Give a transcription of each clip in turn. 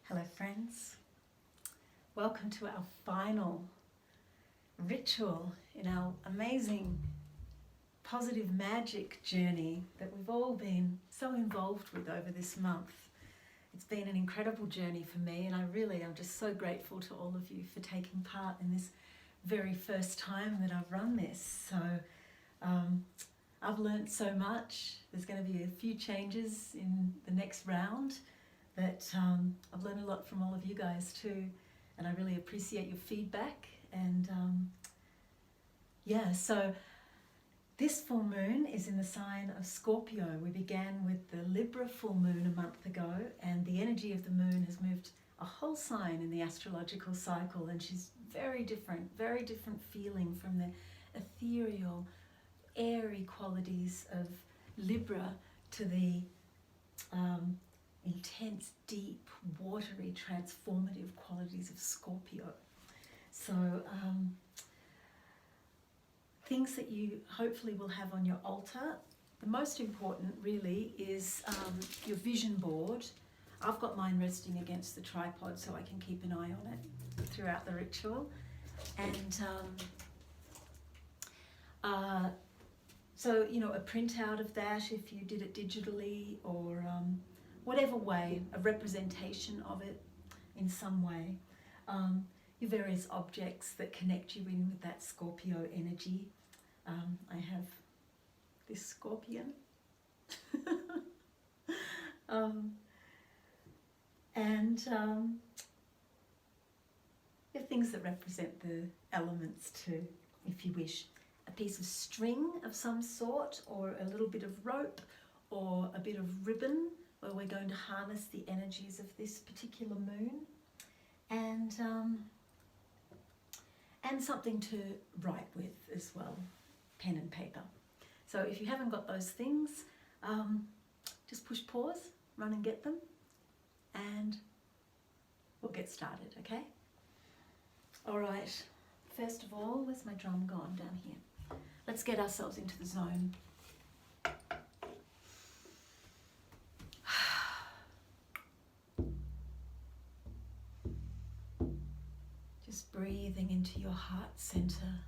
Hello friends, welcome to our final ritual in our amazing positive magic journey that we've all been so involved with over this month. It's been an incredible journey for me, and I'm just so grateful to all of you for taking part in this very first time that I've run this. So I've learnt so much. There's going to be a few changes in the next round, but I've learned a lot from all of you guys too, and I really appreciate your feedback. And so this full moon is in the sign of Scorpio. We began with the Libra full moon a month ago, and the energy of the moon has moved a whole sign in the astrological cycle, and she's very different feeling from the ethereal, airy qualities of Libra to the intense, deep, watery, transformative qualities of Scorpio. So things that you hopefully will have on your altar. The most important really is your vision board. I've got mine resting against the tripod so I can keep an eye on it throughout the ritual. And so, a printout of that if you did it digitally, or whatever way, a representation of it in some way. Your various objects that connect you in with that Scorpio energy. I have this scorpion. And there are things that represent the elements too, if you wish. A piece of string of some sort, or a little bit of rope, or a bit of ribbon, where we're going to harness the energies of this particular moon, and something to write with as well, pen and paper. So if you haven't got those things, just push pause, run and get them, and we'll get started, okay? All right, first of all, where's my drum gone? Down here. Let's get ourselves into the zone. Just breathing into your heart center.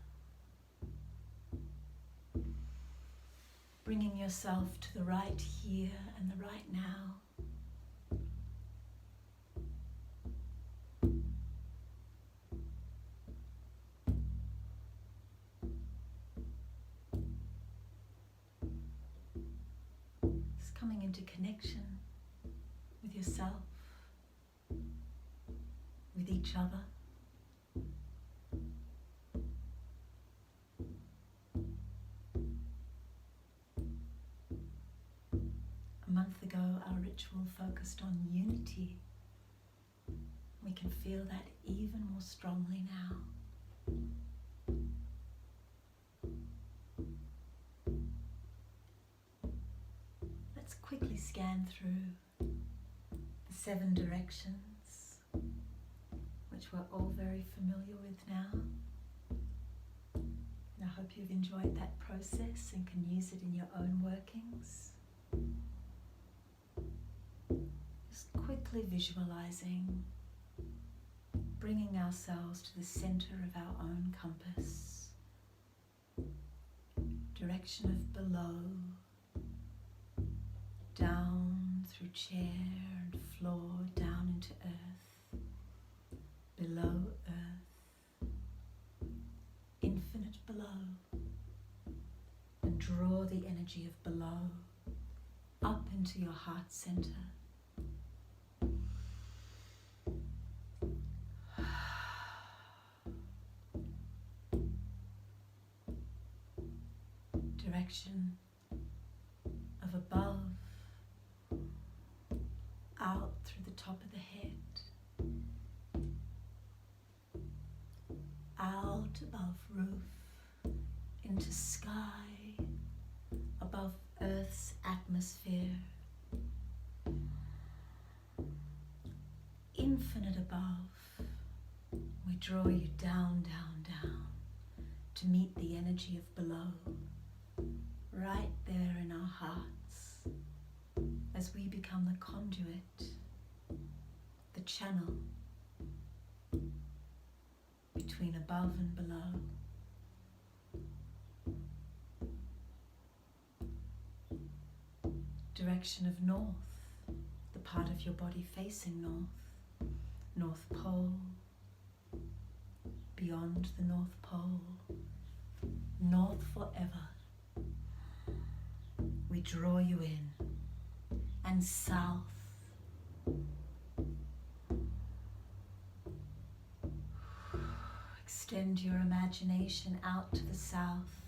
Bringing yourself to the right here and the right now. Just coming into connection with yourself, with each other. A month ago, our ritual focused on unity. We can feel that even more strongly now. Let's quickly scan through the 7 directions, which we're all very familiar with now. And I hope you've enjoyed that process and can use it in your own workings. Just quickly visualizing, bringing ourselves to the center of our own compass, direction of below, down through chair and floor, down into earth, below earth, infinite below, and draw the energy of below up into your heart center. Direction of above, out through the top of the head, out above roof, into sky, above Earth's atmosphere, infinite above. We draw you down, down, down to meet the energy of below, right there in our hearts, as we become the conduit, the channel between above and below. Direction of north, the part of your body facing north, North Pole, beyond the North Pole, north forever. We draw you in, and south. Extend your imagination out to the south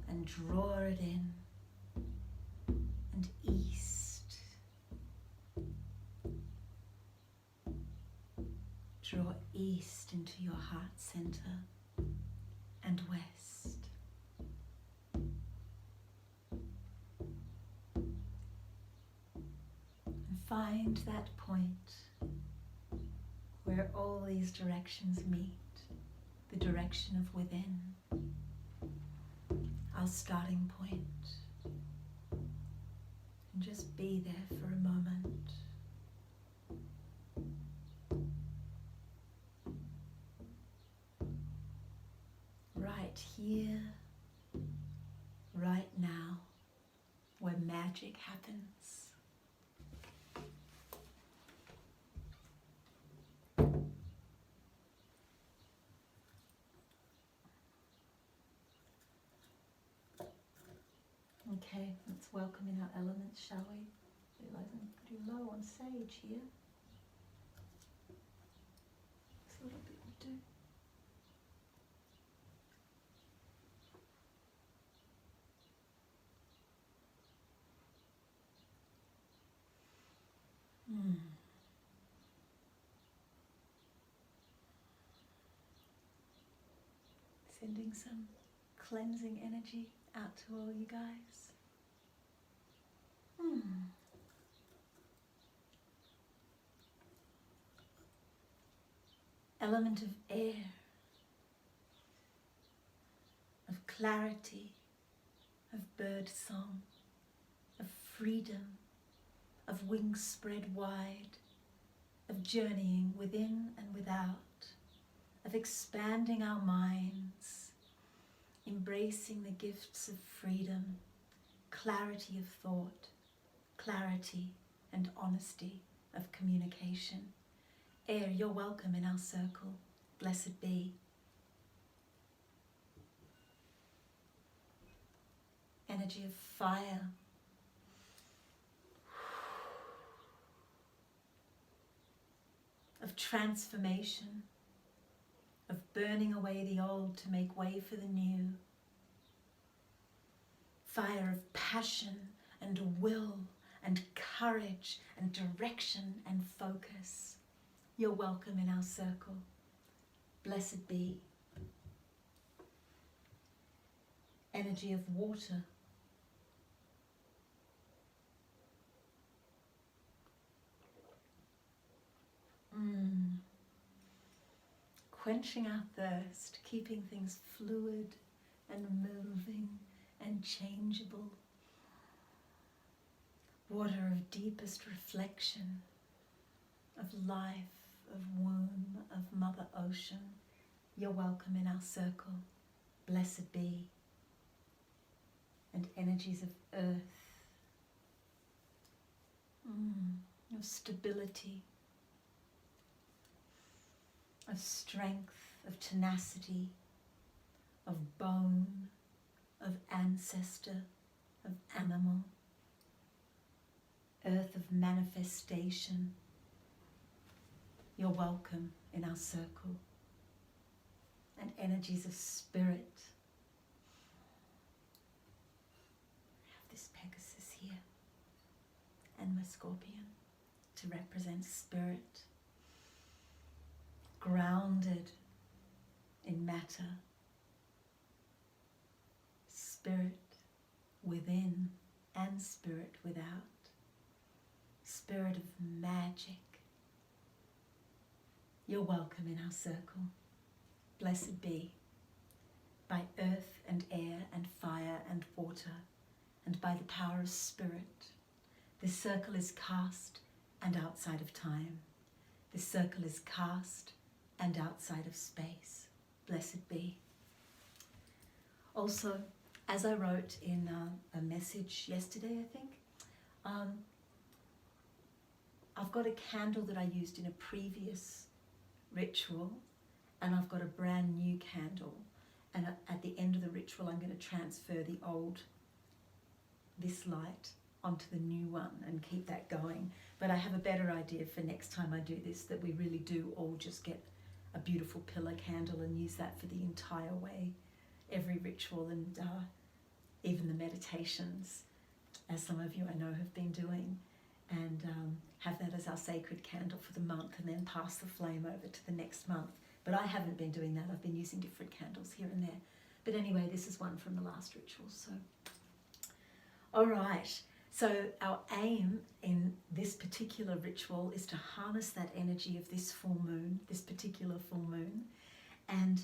and draw it in, and east. Draw east into your heart center, and west. And find that point where all these directions meet, the direction of within, our starting point. And just be there for a moment. Right here, right now, where magic happens. Okay, let's welcome in our elements, shall we? Realize I'm pretty low on sage here. Just a little bit will do. Sending some cleansing energy out to all you guys. Element of air, of clarity, of bird song, of freedom, of wings spread wide, of journeying within and without, of expanding our minds, embracing the gifts of freedom, clarity of thought, clarity and honesty of communication. Air, you're welcome in our circle. Blessed be. Energy of fire. Of transformation. Of burning away the old to make way for the new. Fire of passion and will and courage and direction and focus. You're welcome in our circle. Blessed be. Energy of water. Quenching our thirst, keeping things fluid and moving and changeable. Water of deepest reflection, of life, of womb, of Mother Ocean. You're welcome in our circle. Blessed be. And energies of earth, of stability, of strength, of tenacity, of bone, of ancestor, of animal, earth of manifestation. You're welcome in our circle. And energies of spirit. I have this Pegasus here and my Scorpion to represent spirit. Grounded in matter. Spirit within and spirit without. Spirit of magic. You're welcome in our circle. Blessed be. By earth and air and fire and water, and by the power of spirit, this circle is cast and outside of time. This circle is cast and outside of space. Blessed be. Also, as I wrote in a message yesterday, I think, I've got a candle that I used in a previous ritual, and I've got a brand new candle. And at the end of the ritual, I'm going to transfer this light onto the new one and keep that going. But I have a better idea for next time I do this, that we really do all just get a beautiful pillar candle and use that for the entire way, every ritual, and even the meditations, as some of you I know have been doing, and have that as our sacred candle for the month, and then pass the flame over to the next month. But I haven't been doing that. I've been using different candles here and there. But anyway, this is one from the last ritual. So, all right. So our aim in this particular ritual is to harness that energy of this full moon, this particular full moon, and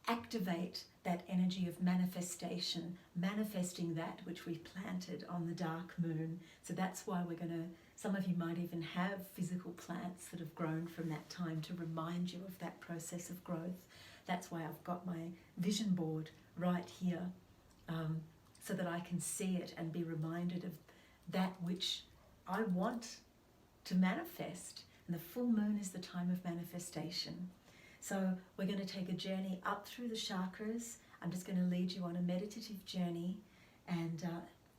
activate that energy of manifestation, manifesting that which we planted on the dark moon. So that's why we're going to, some of you might even have physical plants that have grown from that time to remind you of that process of growth. That's why I've got my vision board right here, so that I can see it and be reminded of that which I want to manifest. And the full moon is the time of manifestation. So we're going to take a journey up through the chakras. I'm just going to lead you on a meditative journey, and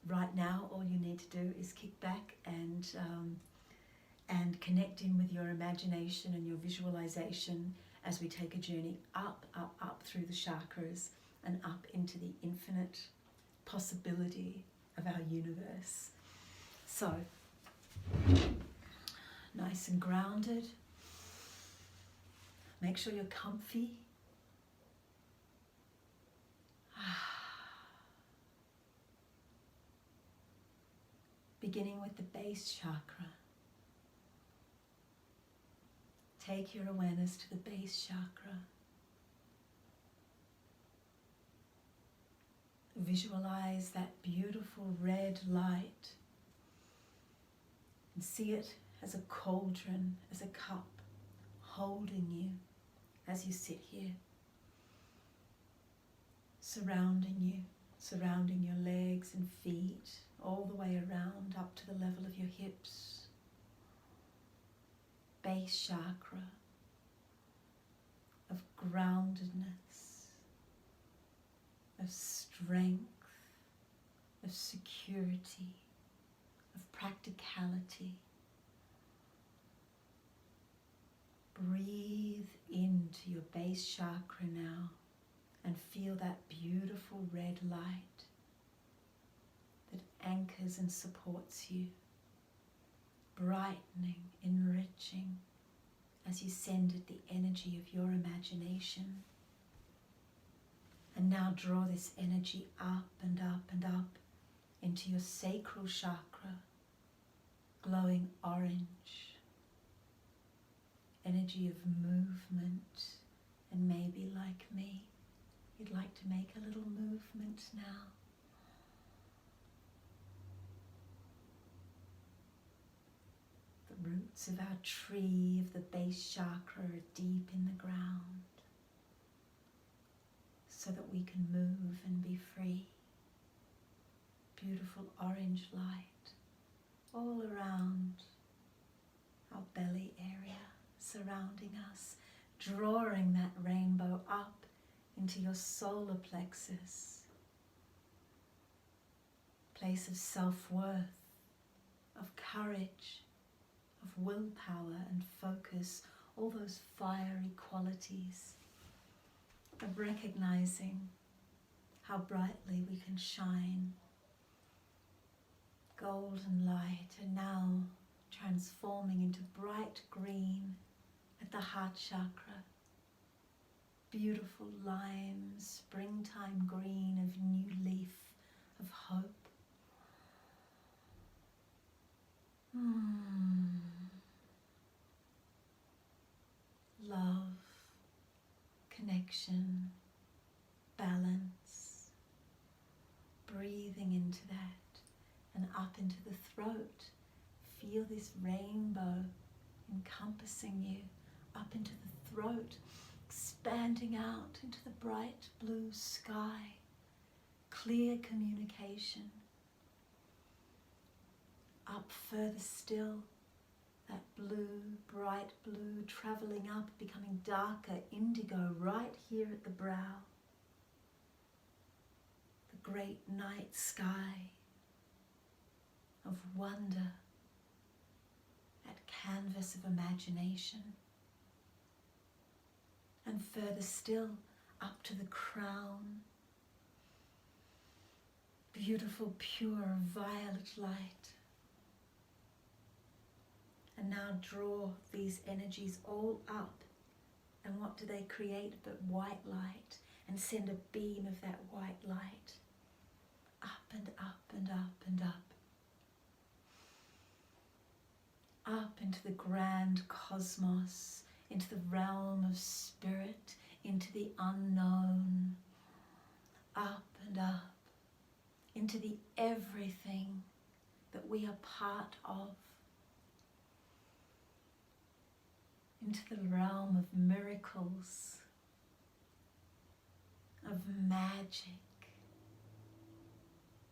right now all you need to do is kick back and connect in with your imagination and your visualization as we take a journey up through the chakras and up into the infinite possibility of our universe. So, nice and grounded. Make sure you're comfy. Beginning with the base chakra. Take your awareness to the base chakra. Visualize that beautiful red light and see it as a cauldron, as a cup, holding you as you sit here, surrounding you, surrounding your legs and feet, all the way around up to the level of your hips. Base chakra of groundedness, of strength, of security, of practicality. Breathe into your base chakra now and feel that beautiful red light that anchors and supports you, brightening, enriching as you send it the energy of your imagination. And now draw this energy up and up and up into your sacral chakra, glowing orange, energy of movement. And maybe like me, you'd like to make a little movement now. The roots of our tree of the base chakra are deep in the ground, so that we can move and be free. Beautiful orange light all around our belly area, surrounding us, drawing that rainbow up into your solar plexus, place of self-worth, of courage, of willpower and focus, all those fiery qualities of recognizing how brightly we can shine. Golden light, and now transforming into bright green at the heart chakra. Beautiful lime, springtime green of new leaf, of hope. Love, connection, balance. Breathing into that and up into the throat. Feel this rainbow encompassing you up into the throat, expanding out into the bright blue sky, clear communication. Up further still, that blue, bright blue, travelling up, becoming darker indigo right here at the brow. The great night sky of wonder, that canvas of imagination. And further still, up to the crown, beautiful, pure, violet light. And now draw these energies all up. And what do they create but white light? And send a beam of that white light up and up and up and up. Up into the grand cosmos, into the realm of spirit, into the unknown. Up and up, into the everything that we are part of. Into the realm of miracles, of magic,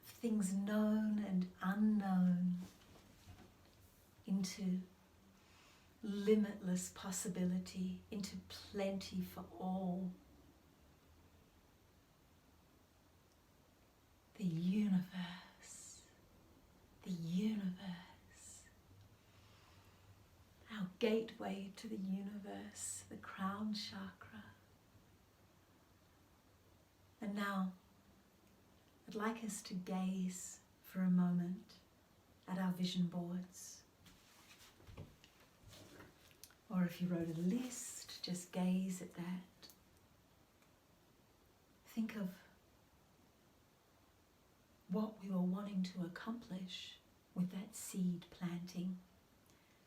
of things known and unknown, into limitless possibility, into plenty for all. The universe, our gateway to the universe, the crown chakra. And now, I'd like us to gaze for a moment at our vision boards. Or if you wrote a list, just gaze at that. Think of what we were wanting to accomplish with that seed planting.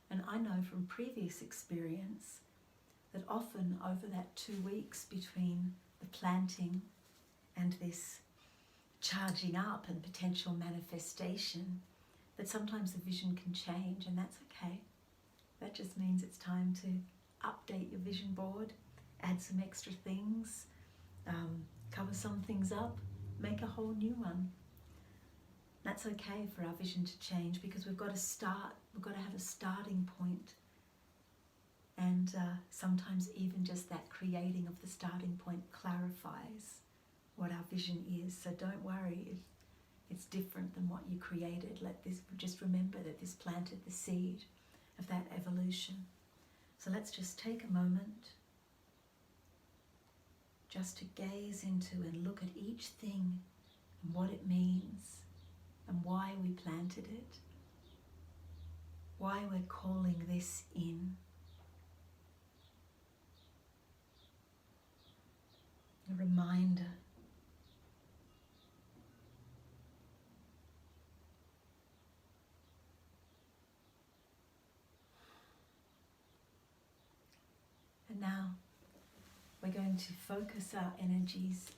And I know from previous experience that often over that 2 weeks between the planting and this charging up and potential manifestation, that sometimes the vision can change, and that's okay. That just means it's time to update your vision board, add some extra things, cover some things up, make a whole new one. That's okay for our vision to change, because we've got to start, we've got to have a starting point. And sometimes even just that creating of the starting point clarifies what our vision is. So don't worry if it's different than what you created. Just remember that this planted the seed of that evolution. So let's just take a moment just to gaze into and look at each thing and what it means and why we planted it, why we're calling this in. A reminder. And now we're going to focus our energies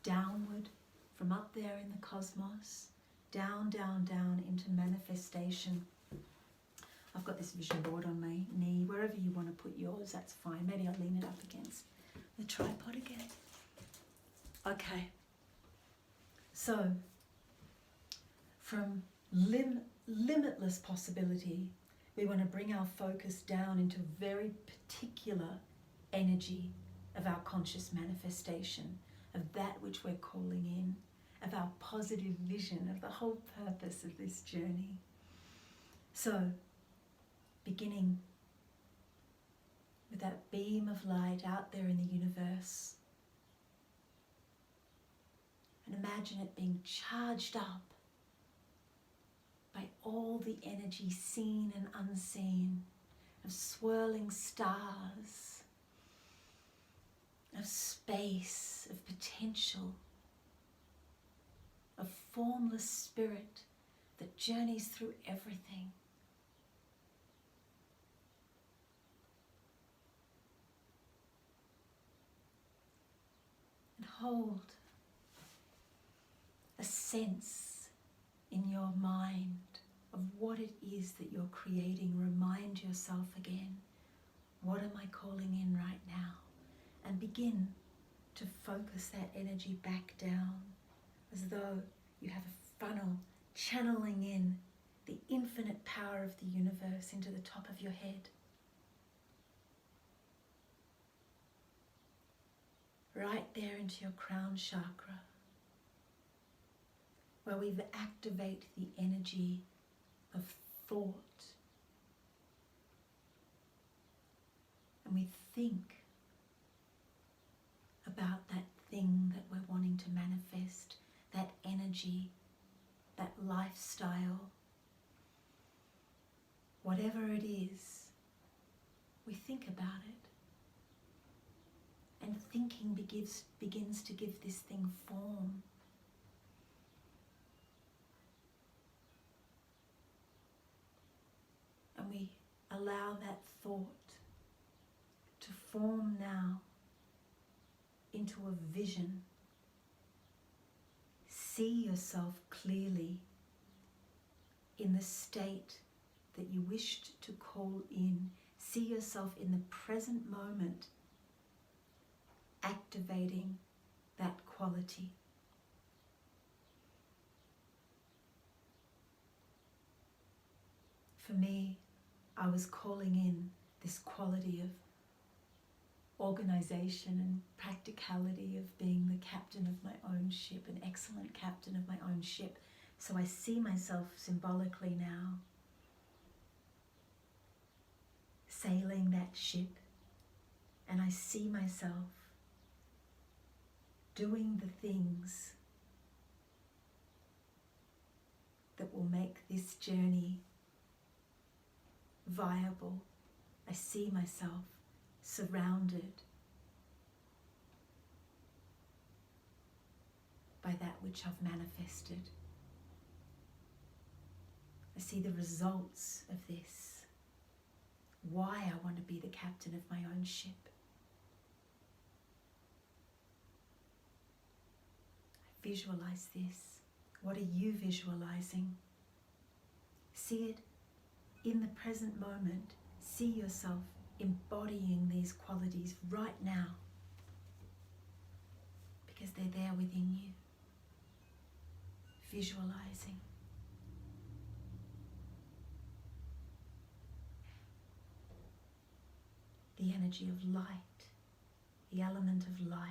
downward from up there in the cosmos, down, down, down into manifestation. I've got this vision board on my knee. Wherever you want to put yours, that's fine. Maybe I'll lean it up against the tripod again. Okay. So, from limitless possibility, we want to bring our focus down into very particular energy of our conscious manifestation, of that which we're calling in, of our positive vision, of the whole purpose of this journey. So, beginning with that beam of light out there in the universe, and imagine it being charged up by all the energy seen and unseen, of swirling stars, of space, of potential, of formless spirit that journeys through everything. And hold a sense in your mind of what it is that you're creating. Remind yourself again, what am I calling in right now? And begin to focus that energy back down as though you have a funnel channeling in the infinite power of the universe into the top of your head. Right there into your crown chakra, where we activate the energy of thought. And we think about that thing that we're wanting to manifest, that energy, that lifestyle, whatever it is, we think about it. And thinking begins to give this thing form. And we allow that thought to form now into a vision. See yourself clearly in the state that you wished to call in. See yourself in the present moment activating that quality. For me, I was calling in this quality of organization and practicality, of being the captain of my own ship, an excellent captain of my own ship. So I see myself symbolically now sailing that ship, and I see myself doing the things that will make this journey viable. I see myself surrounded by that which I've manifested. I see the results of this, why I want to be the captain of my own ship. I visualize this. What are you visualizing? See it in the present moment. See yourself embodying these qualities right now, because they're there within you. Visualizing. The energy of light, the element of light.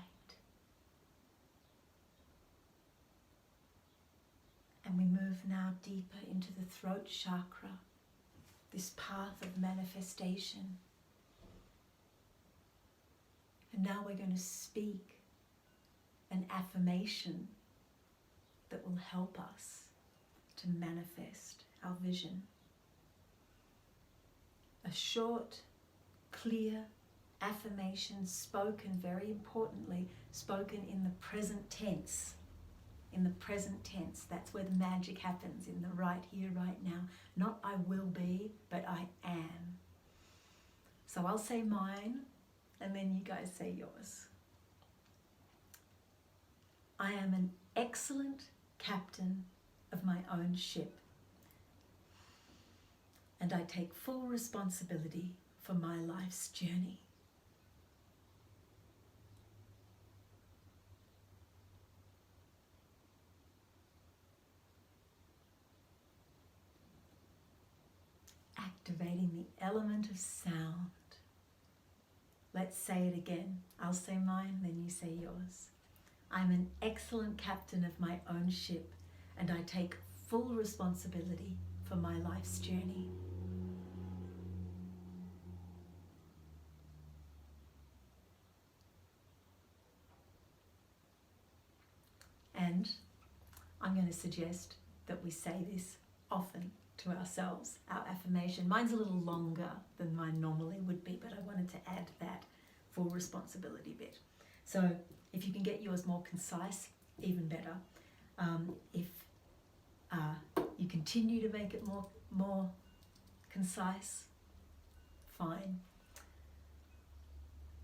And we move now deeper into the throat chakra, this path of manifestation. And now we're going to speak an affirmation that will help us to manifest our vision. A short, clear affirmation spoken, very importantly, spoken in the present tense. In the present tense, that's where the magic happens, in the right here, right now. Not I will be, but I am. So I'll say mine, and then you guys say yours. I am an excellent captain of my own ship, and I take full responsibility for my life's journey. Activating the element of sound. Let's say it again. I'll say mine, then you say yours. I'm an excellent captain of my own ship, and I take full responsibility for my life's journey. And I'm going to suggest that we say this often to ourselves, our affirmation. Mine's a little longer than mine normally would be, but I wanted to add that full responsibility bit. So if you can get yours more concise, even better. If you continue to make it more concise, fine.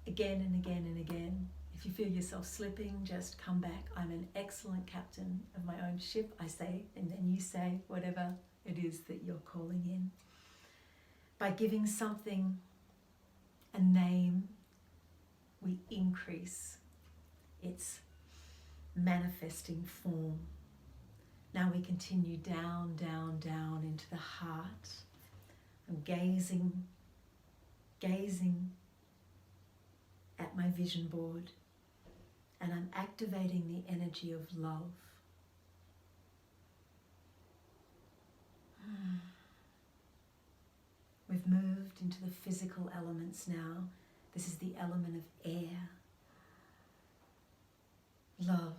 Again and again and again. If you feel yourself slipping, just come back. I'm an excellent captain of my own ship, I say, and then you say whatever it is that you're calling in. By giving something a name, we increase its manifesting form. Now we continue down, down, down into the heart. I'm gazing at my vision board, and I'm activating the energy of love. We've moved into the physical elements now. This is the element of air. Love.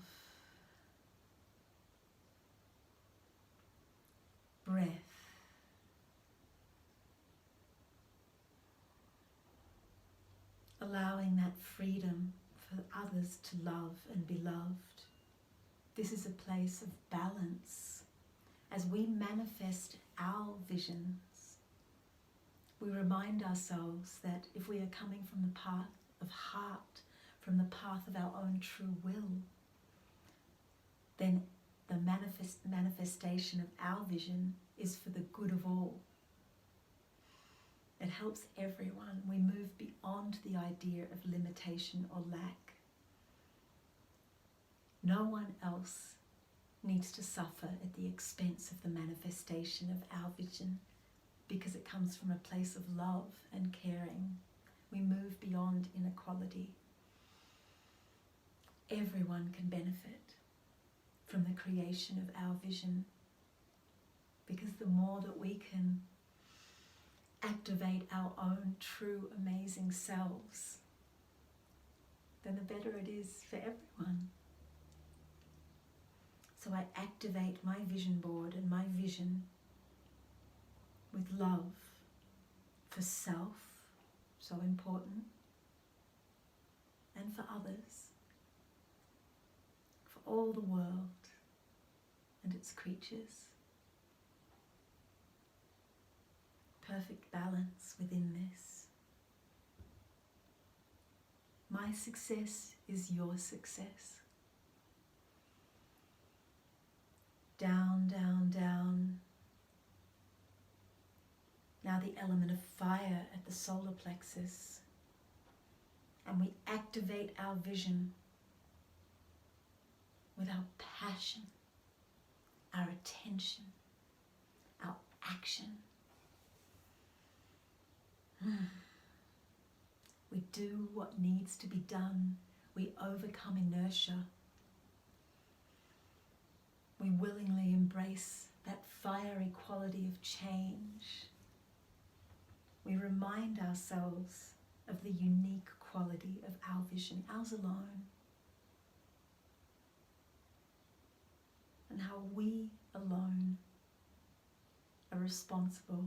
Breath. Allowing that freedom for others to love and be loved. This is a place of balance. As we manifest our visions, we remind ourselves that if we are coming from the path of heart, from the path of our own true will, then the manifestation of our vision is for the good of all. It helps everyone. We move beyond the idea of limitation or lack. No one else needs to suffer at the expense of the manifestation of our vision, because it comes from a place of love and caring. We move beyond inequality. Everyone can benefit from the creation of our vision, because the more that we can activate our own true amazing selves, then the better it is for everyone. So I activate my vision board and my vision with love for self, so important, and for others, for all the world and its creatures. Perfect balance within this. My success is your success. Down, down, down. Now the element of fire at the solar plexus. And we activate our vision with our passion, our attention, our action. We do what needs to be done. We overcome inertia. We willingly embrace that fiery quality of change. We remind ourselves of the unique quality of our vision, ours alone, and how we alone are responsible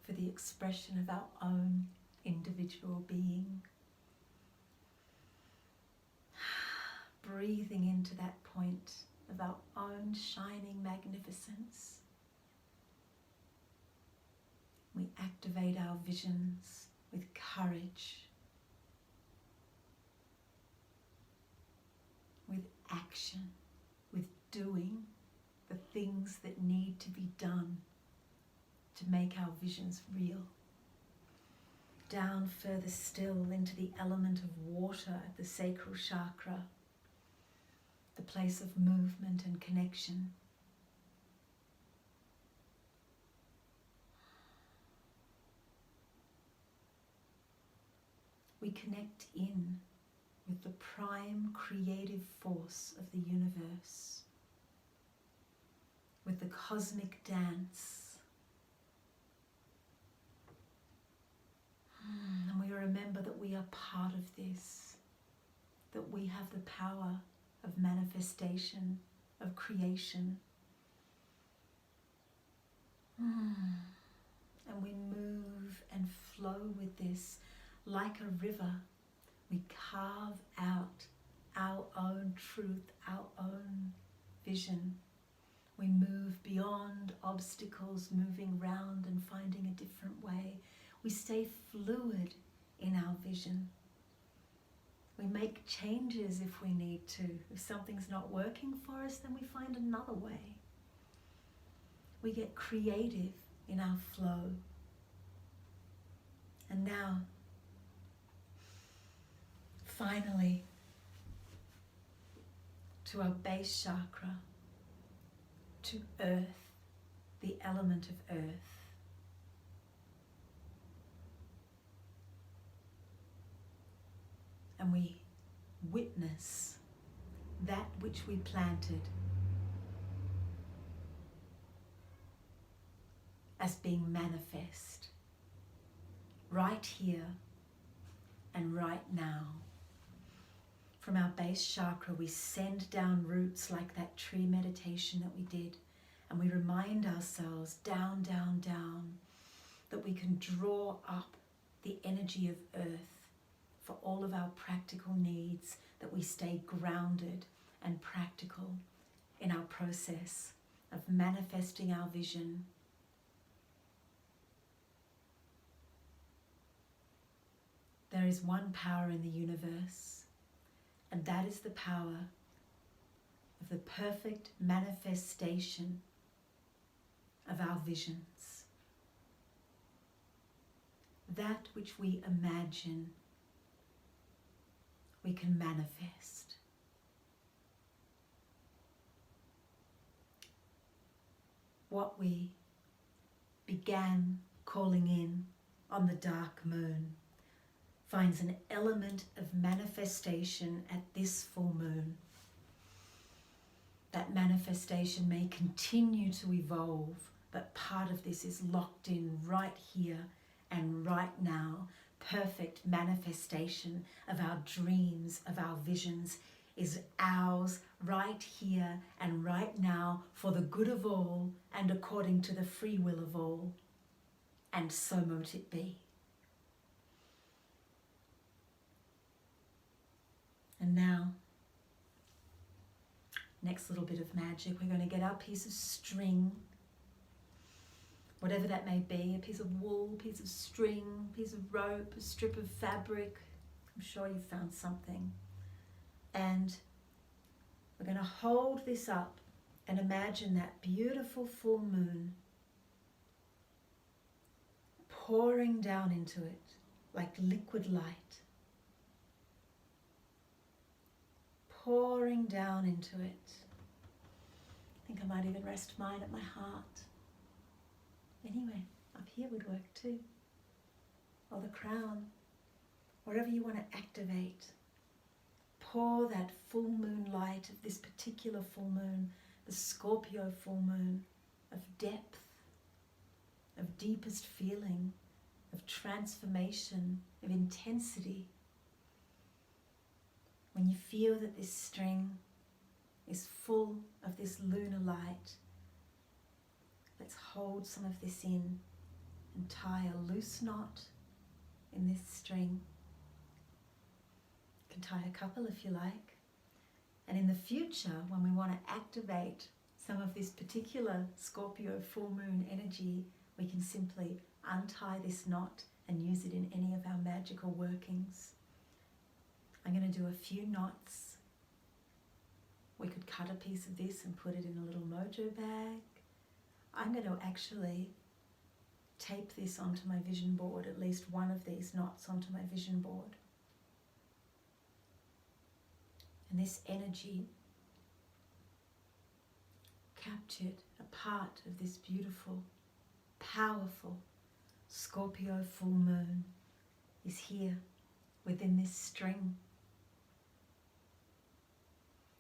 for the expression of our own individual being. Breathing into that point of our own shining magnificence, we activate our visions with courage, with action, with doing the things that need to be done to make our visions real. Down further still into the element of water at the sacral chakra, the place of movement and connection. We connect in with the prime creative force of the universe, with the cosmic dance. And we remember that we are part of this, that we have the power of manifestation, of creation. And we move and flow with this like a river. We carve out our own truth, our own vision. We move beyond obstacles, moving round and finding a different way. We stay fluid in our vision. We make changes if we need to. If something's not working for us, then we find another way. We get creative in our flow. And now, finally, to our base chakra, to earth, the element of earth. And we witness that which we planted as being manifest right here and right now. From our base chakra, we send down roots like that tree meditation that we did, and we remind ourselves down, down, down, that we can draw up the energy of earth for all of our practical needs, that we stay grounded and practical in our process of manifesting our vision. There is one power in the universe, and that is the power of the perfect manifestation of our visions. That which we imagine, we can manifest. What we began calling in on the dark moon finds an element of manifestation at this full moon. That manifestation may continue to evolve, but part of this is locked in right here and right now. Perfect manifestation of our dreams, of our visions, is ours right here and right now, for the good of all and according to the free will of all. And so mote it be. And now, next little bit of magic, we're going to get our piece of string, whatever that may be, a piece of wool, a piece of string, a piece of rope, a strip of fabric. I'm sure you found something. And we're going to hold this up and imagine that beautiful full moon pouring down into it like liquid light. Pouring down into it. I think I might even rest mine at my heart. Anyway, up here would work too. Or the crown. Wherever you want to activate. Pour that full moon light of this particular full moon, the Scorpio full moon, of depth, of deepest feeling, of transformation, of intensity. When you feel that this string is full of this lunar light, let's hold some of this in and tie a loose knot in this string. You can tie a couple if you like. And in the future, when we want to activate some of this particular Scorpio full moon energy, we can simply untie this knot and use it in any of our magical workings. I'm going to do a few knots. We could cut a piece of this and put it in a little mojo bag. I'm going to actually tape this onto my vision board, at least one of these knots onto my vision board. And this energy captured a part of this beautiful, powerful Scorpio full moon is here within this string.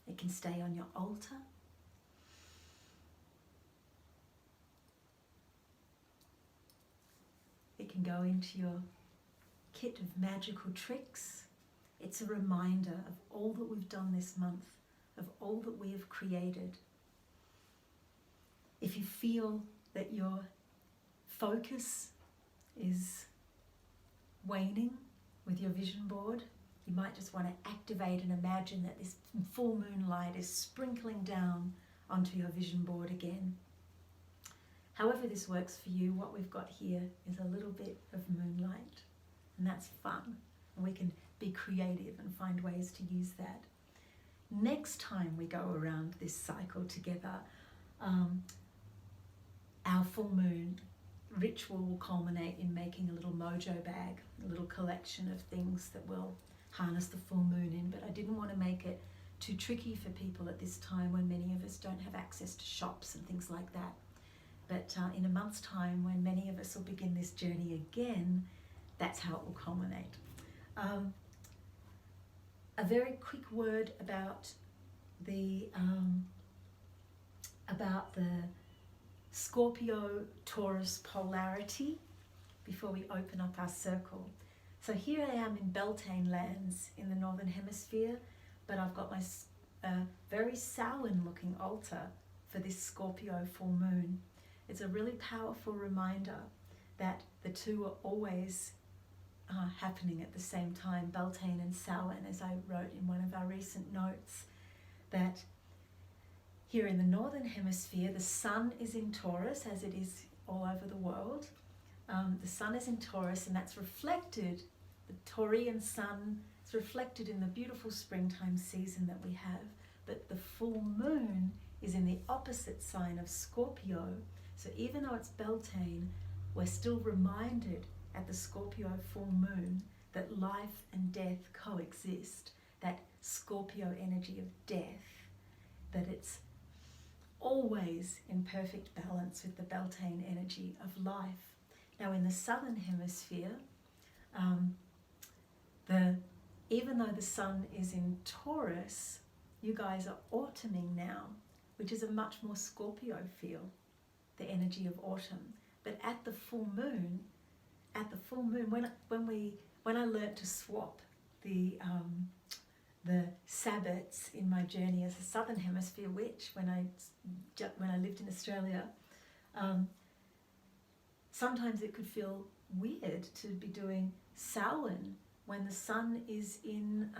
It can stay on your altar. It can go into your kit of magical tricks. It's a reminder of all that we've done this month, of all that we have created. If you feel that your focus is waning with your vision board, you might just want to activate and imagine that this full moon light is sprinkling down onto your vision board again. However this works for you, what we've got here is a little bit of moonlight, and that's fun. And we can be creative and find ways to use that. Next time we go around this cycle together, our full moon ritual will culminate in making a little mojo bag, a little collection of things that will harness the full moon in. But I didn't want to make it too tricky for people at this time when many of us don't have access to shops and things like that. But in a month's time, when many of us will begin this journey again, that's how it will culminate. A very quick word about the Scorpio-Taurus polarity before we open up our circle. So here I am in Beltane lands in the Northern Hemisphere, but I've got my very Samhain looking altar for this Scorpio full moon. It's a really powerful reminder that the two are always happening at the same time, Beltane and Samhain, as I wrote in one of our recent notes, that here in the Northern Hemisphere, the sun is in Taurus, as it is all over the world. The sun is in Taurus, and that's reflected, the Taurian sun is reflected in the beautiful springtime season that we have. But the full moon is in the opposite sign of Scorpio. So even though it's Beltane, we're still reminded at the Scorpio full moon that life and death coexist, that Scorpio energy of death, that it's always in perfect balance with the Beltane energy of life. Now in the Southern Hemisphere, even though the sun is in Taurus, you guys are autumning now, which is a much more Scorpio feel, the energy of autumn. But at the full moon, when I learnt to swap the Sabbats in my journey as a Southern Hemisphere witch, when I lived in Australia, sometimes it could feel weird to be doing Samhain when the sun is in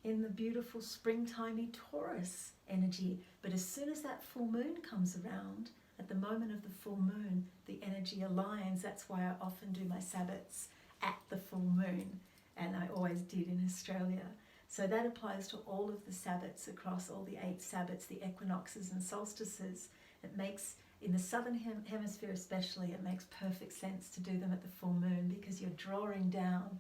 the beautiful springtimey Taurus energy. But as soon as that full moon comes around, at the moment of the full moon, the energy aligns. That's why I often do my Sabbats at the full moon, and I always did in Australia. So that applies to all of the Sabbats across all the 8 Sabbats, the equinoxes and solstices. It makes, in the Southern Hemisphere especially, it makes perfect sense to do them at the full moon, because you're drawing down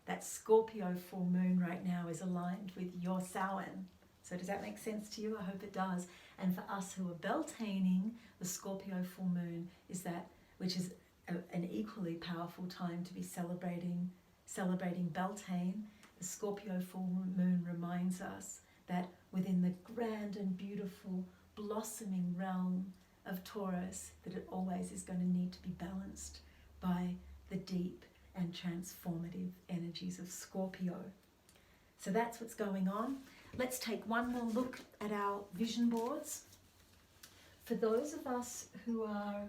that Scorpio full moon right now is aligned with your Samhain. So does that make sense to you? I hope it does. And for us who are Beltaning, the Scorpio full moon is that, which is an equally powerful time to be celebrating Beltane. The Scorpio full moon reminds us that within the grand and beautiful blossoming realm of Taurus, that it always is going to need to be balanced by the deep and transformative energies of Scorpio. So that's what's going on. Let's take one more look at our vision boards. For those of us who are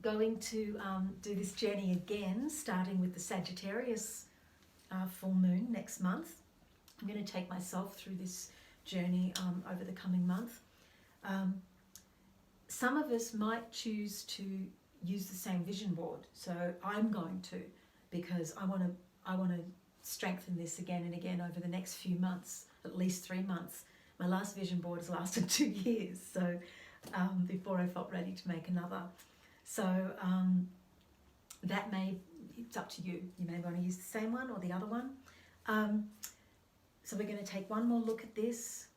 going to do this journey again, starting with the Sagittarius full moon next month, I'm going to take myself through this journey over the coming month. Some of us might choose to use the same vision board, so I'm going to, because I want to strengthen this again and again over the next few months, at least 3 months. My last vision board has lasted 2 years, so before I felt ready to make another. So it's up to you. You may want to use the same one or the other one. So we're going to take one more look at this.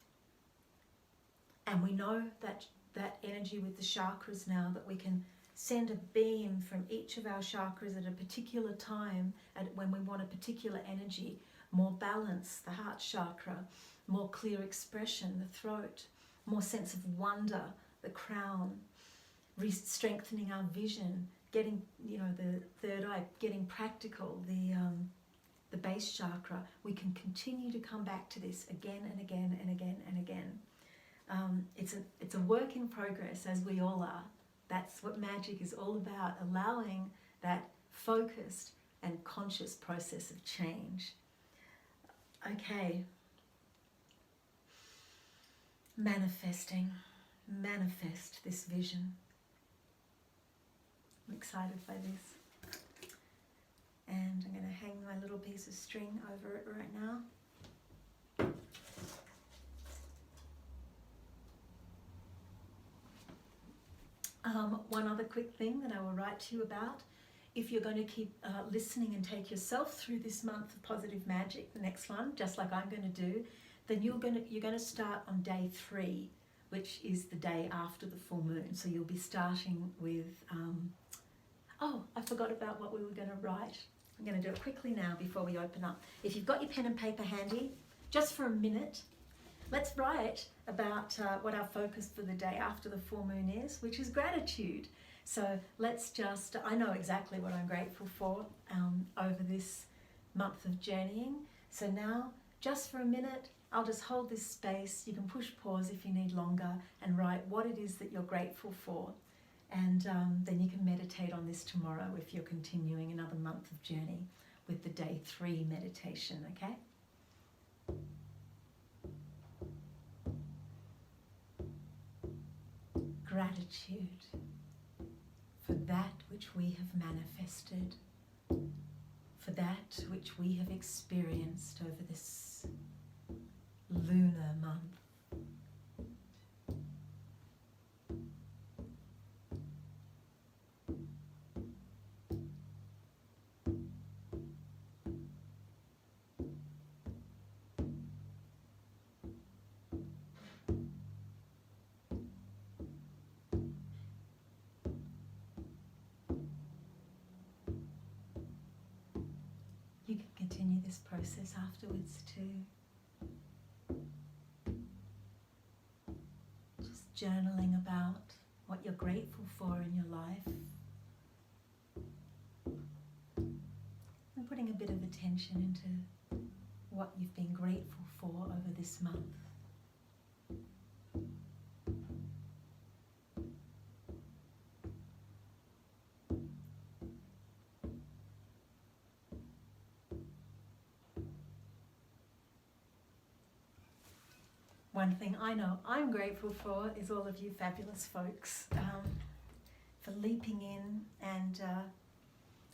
And we know that energy with the chakras now, that we can send a beam from each of our chakras at a particular time, when we want a particular energy, more balance, the heart chakra, more clear expression, the throat, more sense of wonder, the crown, strengthening our vision, getting, the third eye, getting practical, the base chakra. We can continue to come back to this again and again and again and again. It's a work in progress, as we all are. That's what magic is all about, allowing that focused and conscious process of change. Okay. Manifest this vision. I'm excited by this. And I'm going to hang my little piece of string over it right now. One other quick thing that I will write to you about. If you're going to keep listening and take yourself through this month of positive magic, the next one, just like I'm going to do, then you're going to start on day 3, which is the day after the full moon. So you'll be starting with, oh, I forgot about what we were going to write. I'm going to do it quickly now before we open up. If you've got your pen and paper handy, just for a minute, let's write about what our focus for the day after the full moon is, which is gratitude. So let's just, I know exactly what I'm grateful for over this month of journeying. So now, just for a minute, I'll just hold this space. You can push pause if you need longer and write what it is that you're grateful for. And then you can meditate on this tomorrow if you're continuing another month of journey with the day 3 meditation, okay? Gratitude for that which we have manifested, for that which we have experienced over this lunar month. You can continue this process afterwards too. Just journaling about what you're grateful for in your life. And putting a bit of attention into what you've been grateful for over this month. One thing I know I'm grateful for is all of you fabulous folks for leaping in and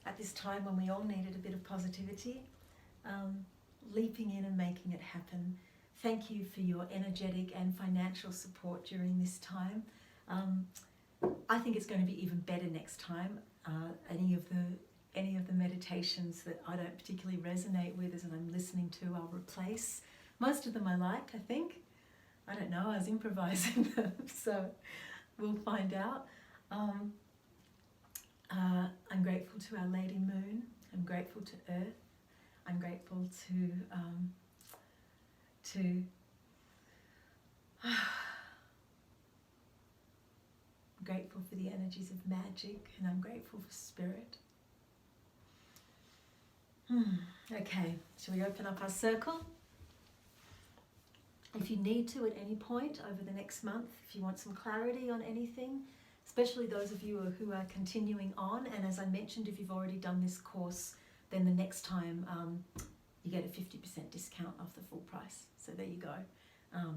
at this time when we all needed a bit of positivity, leaping in and making it happen. Thank you for your energetic and financial support during this time. I think it's going to be even better next time. Any of the meditations that I don't particularly resonate with as I'm listening to, I'll replace. Most of them I like, I think. I don't know, I was improvising them, so we'll find out. I'm grateful to our Lady Moon. I'm grateful to Earth. I'm grateful I'm grateful for the energies of magic, and I'm grateful for spirit. Okay, shall we open up our circle? If you need to at any point over the next month, if you want some clarity on anything, especially those of you who are continuing on, and as I mentioned, if you've already done this course, then the next time you get a 50% discount off the full price. So there you go.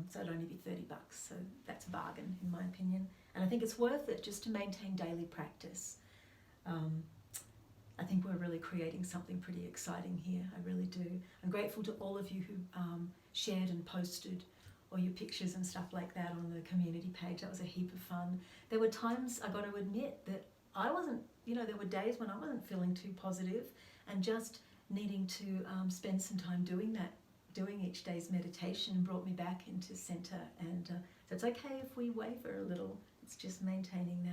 So it'll only be $30, so that's a bargain in my opinion. And I think it's worth it just to maintain daily practice. I think we're really creating something pretty exciting here, I really do. I'm grateful to all of you who shared and posted all your pictures and stuff like that on the community page. That was a heap of fun. There were times, I got to admit, that I wasn't, there were days when I wasn't feeling too positive, and just needing to spend some time doing each day's meditation brought me back into center. And so it's okay if we waver a little. It's just maintaining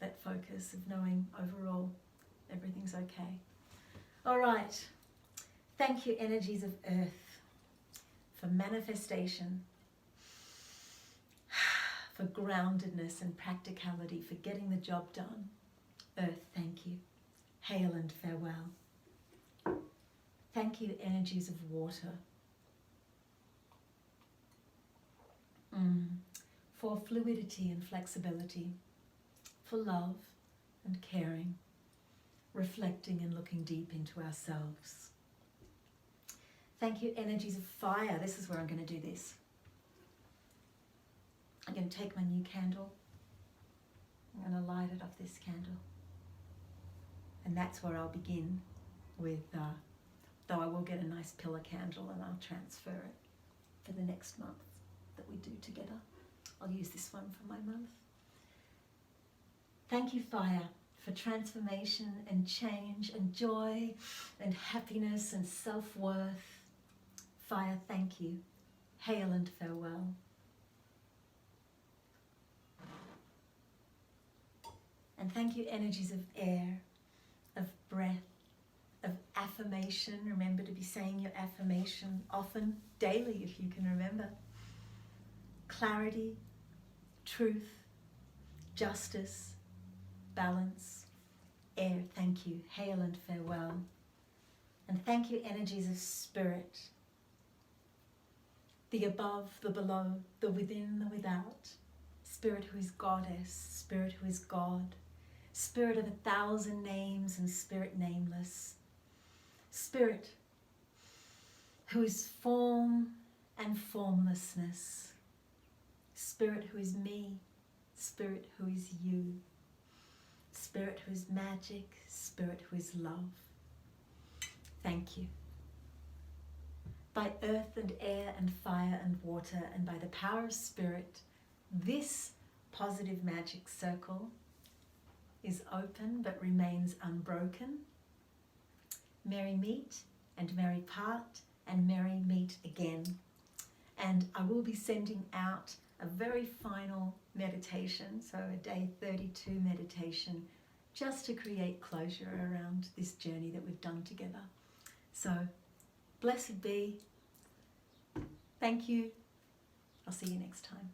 that focus of knowing overall everything's okay. All right. Thank you, energies of Earth, for manifestation, for groundedness and practicality, for getting the job done. Earth, thank you. Hail and farewell. Thank you, energies of water, for fluidity and flexibility, for love and caring, reflecting and looking deep into ourselves. Thank you, energies of fire. This is where I'm going to do this. I'm going to take my new candle. I'm going to light it off this candle. And that's where I'll begin with, though I will get a nice pillar candle and I'll transfer it for the next month that we do together. I'll use this one for my month. Thank you, fire, for transformation and change and joy and happiness and self-worth. Fire, thank you. Hail and farewell. And thank you, energies of air, of breath, of affirmation. Remember to be saying your affirmation often, daily if you can remember. Clarity, truth, justice, balance. Air, thank you. Hail and farewell. And thank you, energies of spirit. The above, the below, the within, the without. Spirit who is goddess, spirit who is God. Spirit of 1,000 names and spirit nameless. Spirit who is form and formlessness. Spirit who is me, spirit who is you. Spirit who is magic, spirit who is love. Thank you. By earth and air and fire and water and by the power of spirit, this positive magic circle is open but remains unbroken. Merry meet and merry part and merry meet again. And I will be sending out a very final meditation, so a day 32 meditation, just to create closure around this journey that we've done together. So, blessed be. Thank you. I'll see you next time.